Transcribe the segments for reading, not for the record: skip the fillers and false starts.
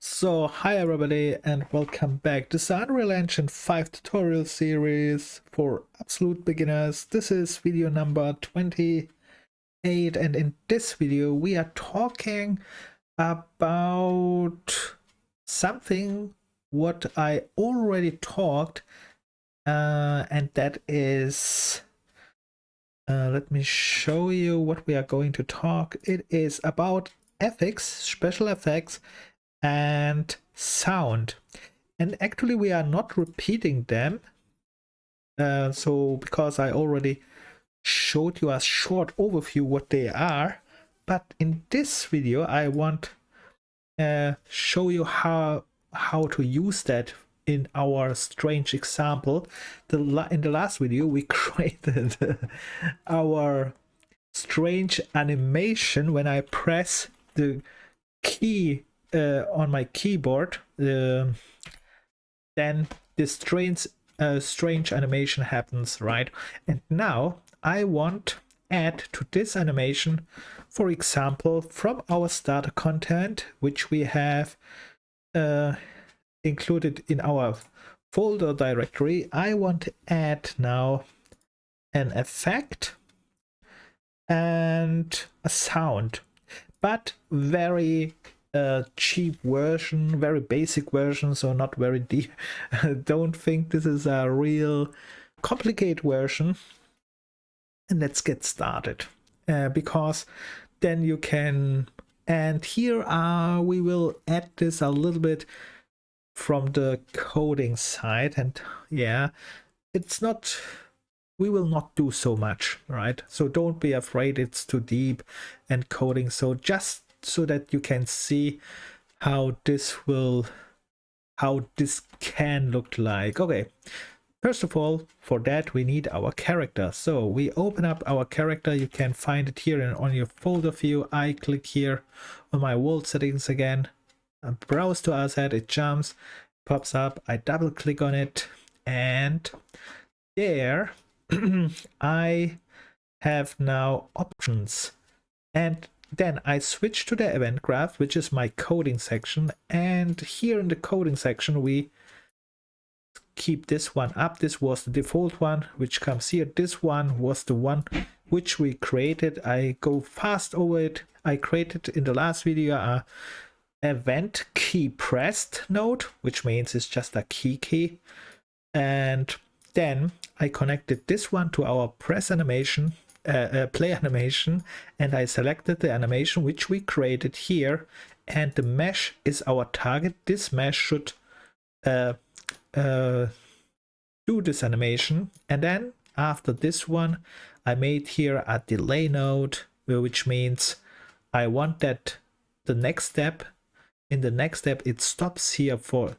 Hi everybody and welcome back. This is Unreal Engine 5 tutorial series for absolute beginners. This is video number 28, and in this video we are talking about something what I already talked, and that is let me show you what we are going to talk. It is about effects, special effects and sound. And actually we are not repeating them, so because I already showed you a short overview what they are, but in this video I want show you how to use that in our strange example. In the last video we created our strange animation when I press the key on my keyboard. Then this strange animation happens, right? And now I want to add to this animation, for example, from our starter content, which we have included in our folder directory. I want to add now an effect and a sound, but very cheap version, very basic version, so not very deep. Don't think this is a real complicated version. And let's get started, because then you can, and here we will add this a little bit from the coding side, and yeah, it's not, we will not do so much, right? So don't be afraid it's too deep and coding, so just so that you can see how this can look like. Okay, first of all, for that we need our character. So we open up our character. You can find it here on your folder view. I click here on my world settings again and browse to asset. It jumps, pops up. I double click on it, and there I have now options, and then I switch to the event graph, which is my coding section. And here in the coding section, we keep this one up. This was the default one, which comes here. This one was the one which we created. I go fast over it. I created in the last video a event key pressed node, which means it's just a key. And then I connected this one to our press animation, play animation, and I selected the animation which we created here, and the mesh is our target. This mesh should do this animation, and then after this one I made here a delay node, which means I want that in the next step it stops here for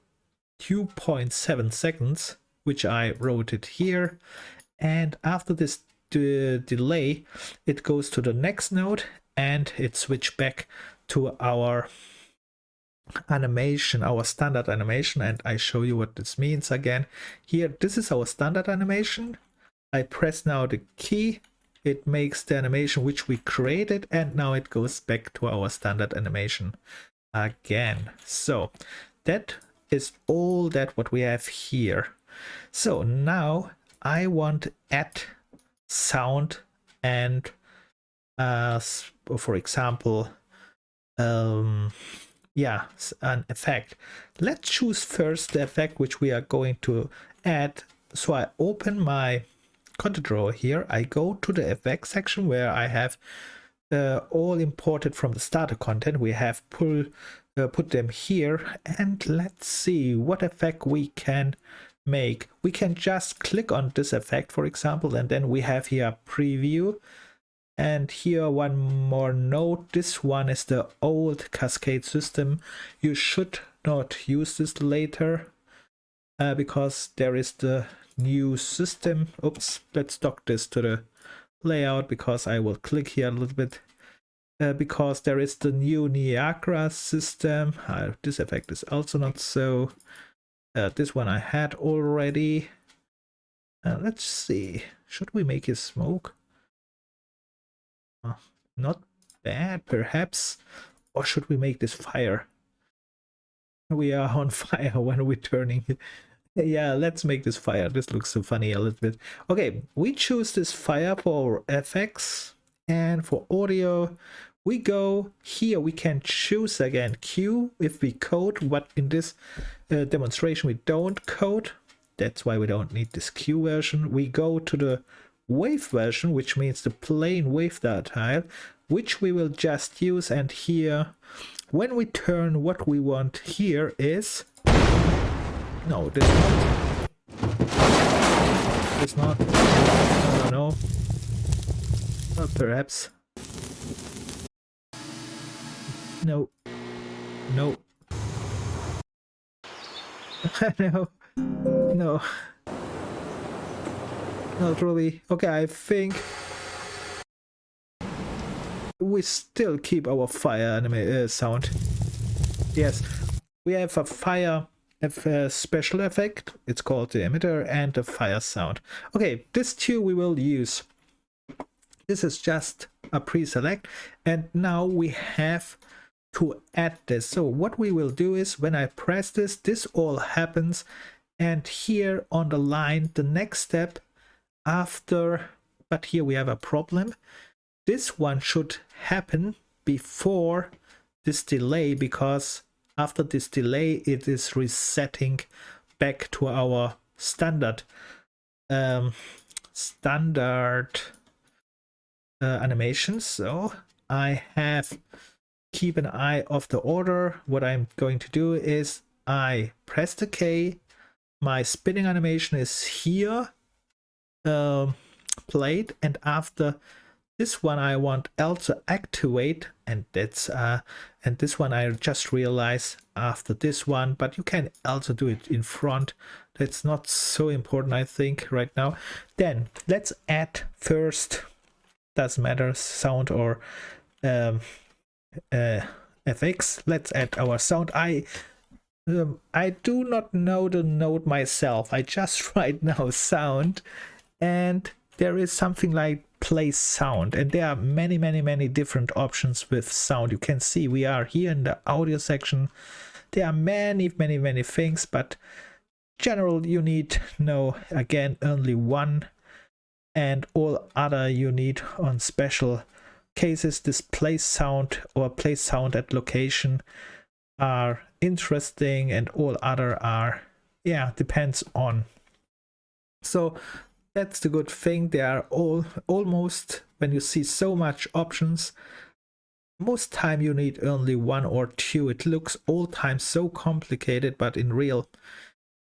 2.7 seconds, which I wrote it here, and after this delay it goes to the next node and it switch back to our animation, our standard animation. And I show you what this means again. Here, this is our standard animation. I press now the key, it makes the animation which we created, and now it goes back to our standard animation again. So that is all that what we have here. So now I want to add sound and for example yeah, an effect. Let's choose first the effect which we are going to add. So I open my content drawer here. I go to the effect section where I have all imported from the starter content. We have put them here, and let's see what effect we can make. We can just click on this effect, for example, and then we have here a preview. And here one more note, this one is the old cascade system. You should not use this later because there is the new system. Oops, let's dock this to the layout because I will click here a little bit because there is the new Niagara system. This effect is also not so. This one I had already. Let's see, should we make it smoke? Not bad, perhaps. Or should we make this fire? we are on fire when we're turning. Yeah, let's make this fire. This looks so funny a little bit. Okay, we choose this fire for FX, and for audio we go here. We can choose again Q if we code, but in this demonstration we don't code. That's why we don't need this Q version. We go to the wave version, which means the plain wave tile, which we will just use. And here, when we turn, what we want here is, no, this not. This not. I don't know. Perhaps. No. No. No. No. Not really. Okay, I think we still keep our fire anime sound. Yes, we have a fire special effect. It's called the emitter, and the fire sound. Okay, this two we will use. This is just a pre-select, and now we have to add this. So what we will do is, when I press this, this all happens, and here on the line, the next step after, but here we have a problem. This one should happen before this delay, because after this delay it is resetting back to our standard animations. So I have keep an eye of the order. What I'm going to do is I press the K, my spinning animation is here played, and after this one I want also activate, and that's and this one I just realized after this one, but you can also do it in front. That's not so important, I think, right now. Then let's add first, doesn't matter, sound or FX. Let's add our sound. I do not know the note myself. I just right now sound, and there is something like play sound, and there are many different options with sound. You can see we are here in the audio section. There are many things, but general you need know again only one, and all other you need on special cases. This play sound or play sound at location are interesting, and all other are, yeah, depends on. So that's the good thing. They are all almost, when you see so much options, most time you need only one or two. It looks all time so complicated, but in real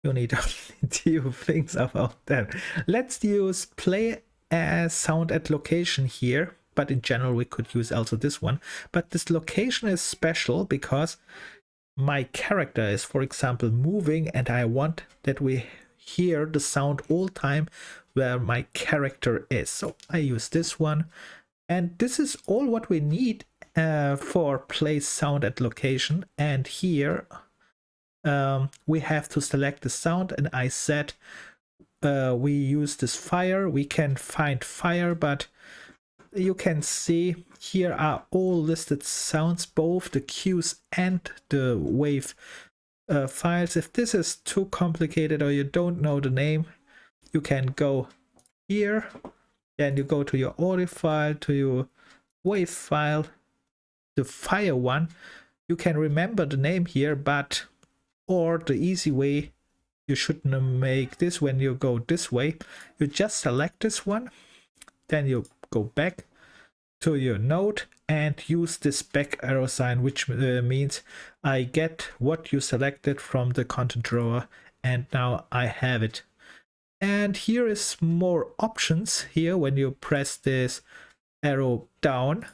you need only two things about them. Let's use play as sound at location here, but in general we could use also this one. But this location is special because my character is, for example, moving, and I want that we hear the sound all time where my character is. So I use this one, and this is all what we need for play sound at location. And here we have to select the sound, and I said we use this fire. We can find fire, but you can see here are all listed sounds, both the cues and the wave files. If this is too complicated or you don't know the name, you can go here, then you go to your audio file, to your wave file, the fire one. You can remember the name here, but or the easy way, you shouldn't make this when you go this way. You just select this one, then you go back to your node and use this back arrow sign, which means I get what you selected from the content drawer, and now I have it. And here is more options. Here when you press this arrow down,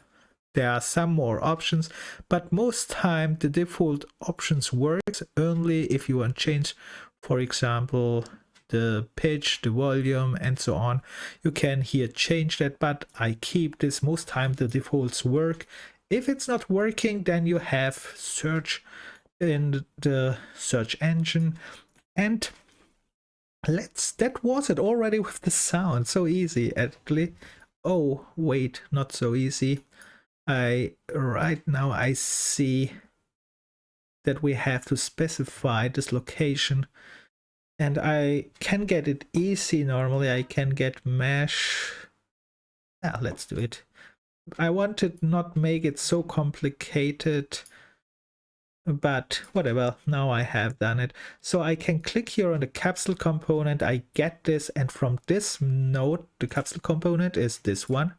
there are some more options, but most time the default options works only if you want to change, for example, the pitch, the volume, and so on. You can here change that, but I keep this. Most time the defaults work. If it's not working, then you have search in the search engine. And that was it already with the sound. So easy actually. Oh wait, not so easy. Right now I see that we have to specify this location. And I can get it easy normally. I can get mesh. Let's do it. I wanted not make it so complicated, but whatever, now I have done it. So I can click here on the capsule component, I get this, and from this node, the capsule component is this one.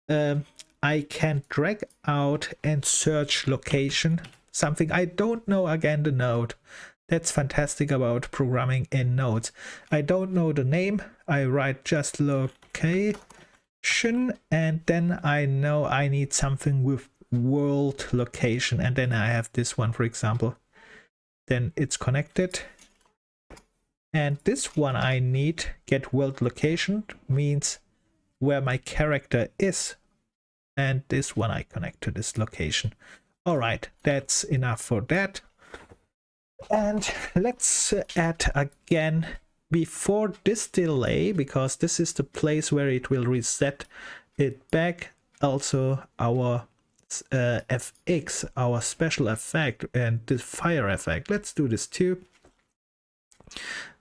I can drag out and search location, something I don't know, again, the node. That's fantastic about programming in nodes. I don't know the name, I write just location, and then I know I need something with world location, and then I have this one, for example. Then it's connected. And this one I need, get world location, means where my character is. And this one I connect to this location. All right, that's enough for that. And let's add again, before this delay, because this is the place where it will reset it back, also our FX, our special effect, and the fire effect. Let's do this too.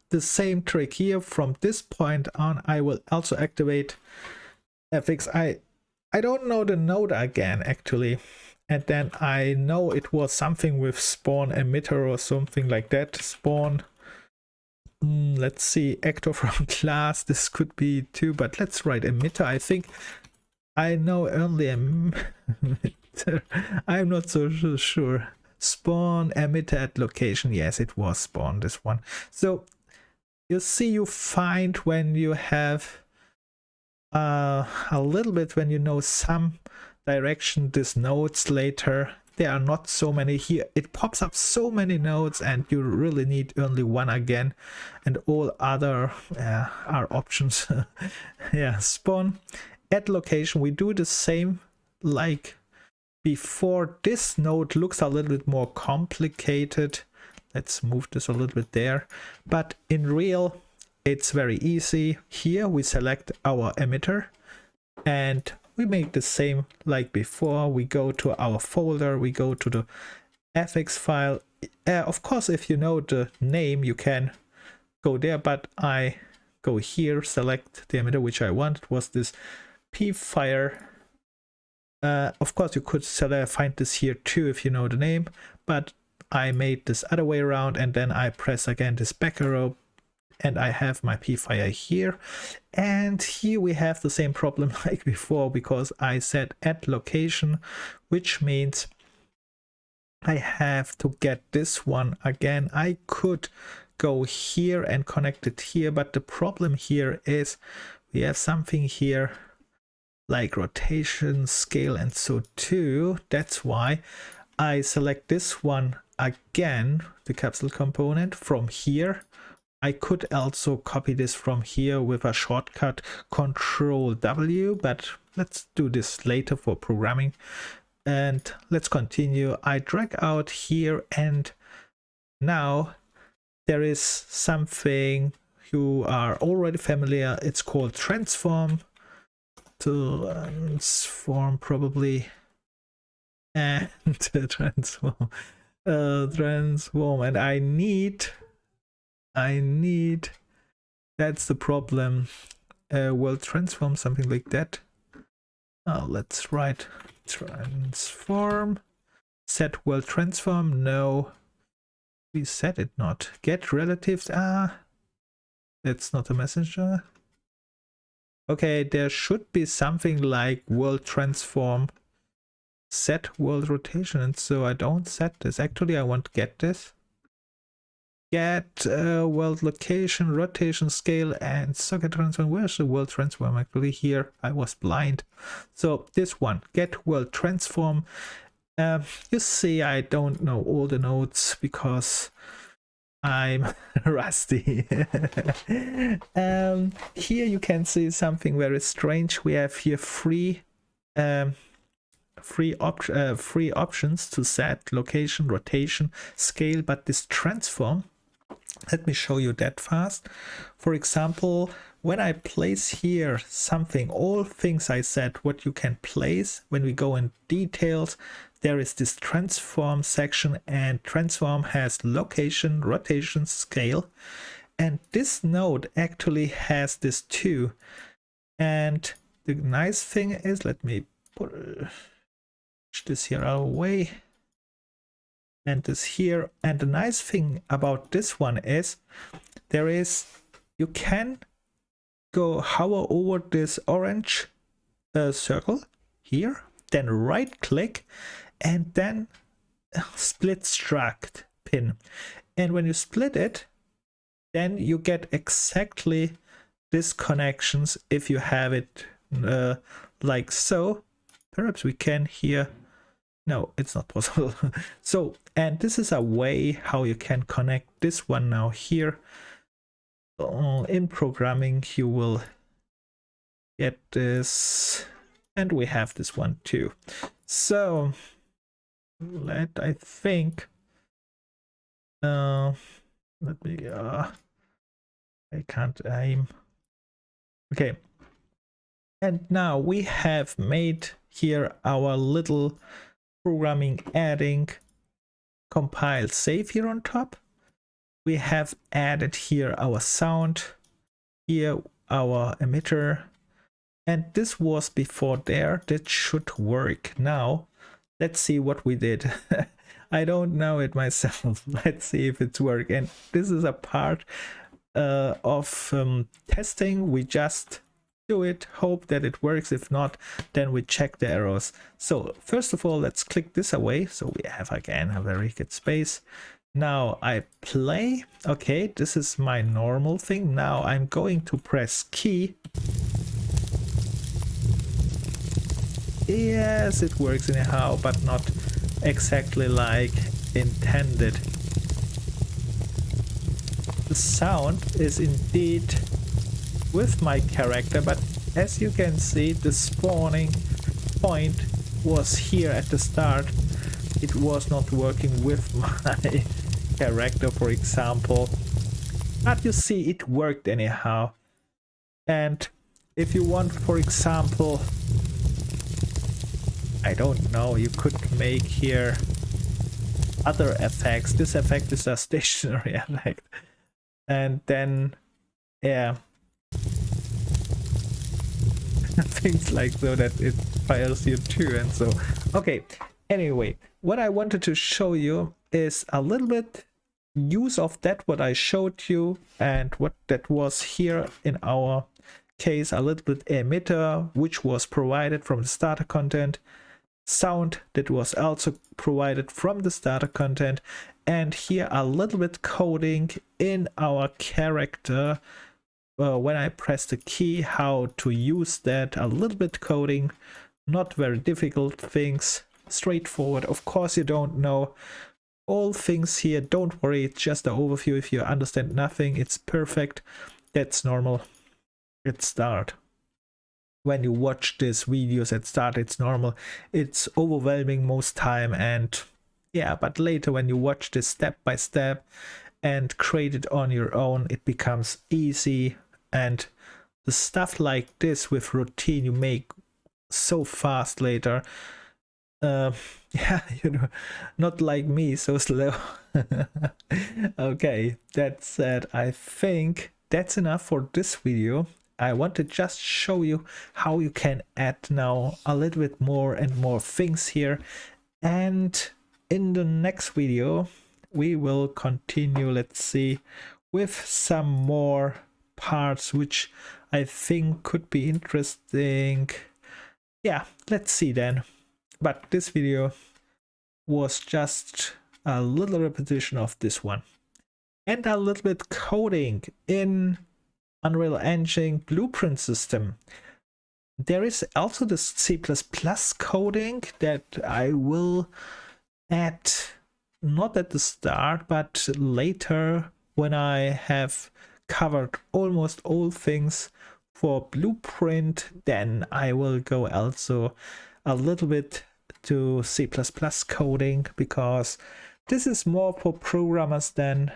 The same trick here. From this point on, I will also activate FX. I don't know the node again, actually. And then I know it was something with spawn emitter or something like that. Spawn, let's see, actor from class. This could be too, but let's write emitter. I think I know only emitter. I'm not so sure. Spawn emitter at location. Yes, it was spawn, this one. So you see, you find when you have a little bit, when you know some direction, these nodes later, there are not so many here. It pops up so many nodes, and you really need only one again, and all other are options. Yeah, spawn at location. We do the same like before. This node looks a little bit more complicated. Let's move this a little bit there, but in real it's very easy. Here we select our emitter and we make the same like before. We go to our folder, we go to the FX file. Of course, if you know the name, you can go there, but I go here, select the emitter which I want. It was this P-Fire. Of course, you could find this here too if you know the name, but I made this other way around, and then I press again this back arrow, and I have my P-Fire here. And here we have the same problem like before, because I said at location, which means I have to get this one again. I could go here and connect it here, but the problem here is we have something here like rotation, scale, and so too. That's why I select this one again, the capsule component from here. I could also copy this from here with a shortcut Control W, but let's do this later for programming. And let's continue. I drag out here, and now there is something you are already familiar. It's called transform. Transform probably, and transform, and I need, that's the problem, will transform, something like that. Let's write transform, set will transform. No, we set it not. Get relatives. That's not a messenger. Okay, there should be something like world transform, set world rotation, and so I don't set this. Actually, I want to get this. Get world location, rotation, scale, and socket transform. Where's the world transform? Actually, here I was blind. So this one, get world transform. You see, I don't know all the nodes because I'm rusty. Here you can see something very strange. We have here free options to set location, rotation, scale, but this transform, let me show you that fast. For example, when I place here something, all things I said what you can place, when we go in details, there is this transform section, and transform has location, rotation, scale, and this node actually has this too. And the nice thing is, let me push this here away and this here. And the nice thing about this one is you can go hover over this orange circle here, then right click and then split struct pin. And when you split it, then you get exactly this connections if you have it like so. Perhaps we can here. No, it's not possible. So, and this is a way how you can connect this one now here. In programming, you will get this, and we have this one too. So, I think, let me, I can't aim. Okay. And now we have made here our little programming adding compile save here on top. We have added here our sound, here our emitter, and this was before there. That should work. Now let's see what we did. I don't know it myself. Let's see if it's work. And this is a part of testing. We just do it, hope that it works. If not, then we check the errors. So first of all, let's click this away. So we have again a very good space. Now I play. Okay, this is my normal thing. Now I'm going to press key. Yes, it works anyhow, but not exactly like intended. The sound is indeed with my character, but as you can see, the spawning point was here at the start. It was not working with my character, for example, but you see it worked anyhow. And if you want, for example, I don't know, you could make here other effects. This effect is a stationary effect, and then yeah, things like so that it fires you too. And so okay, anyway, what I wanted to show you is a little bit use of that what I showed you, and what that was here in our case, a little bit emitter which was provided from the starter content, sound that was also provided from the starter content, and here a little bit coding in our character. When I press the key, how to use that, a little bit coding, not very difficult things, straightforward. Of course you don't know all things here, don't worry, it's just an overview. If you understand nothing, it's perfect, that's normal. Let's start. When you watch these videos at start, it's normal, it's overwhelming most time, and yeah, but later when you watch this step by step and create it on your own, it becomes easy. And the stuff like this with routine you make so fast later. Yeah, you know, not like me, so slow. Okay, that said, I think that's enough for this video. I want to just show you how you can add now a little bit more and more things here. And in the next video, we will continue, let's see, with some more parts which I think could be interesting. Yeah, let's see then. But this video was just a little repetition of this one, and a little bit coding in Unreal Engine blueprint system. There is also the C++ coding that I will add, not at the start, but later when I have covered almost all things for blueprint. Then I will go also a little bit to C++ coding, because this is more for programmers than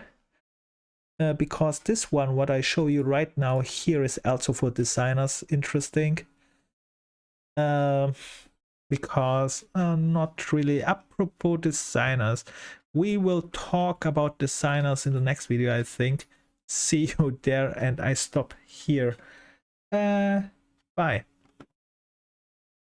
because this one what I show you right now here is also for designers interesting. because not really. Apropos designers, we will talk about designers in the next video, I think. See you there, and I stop here. Bye.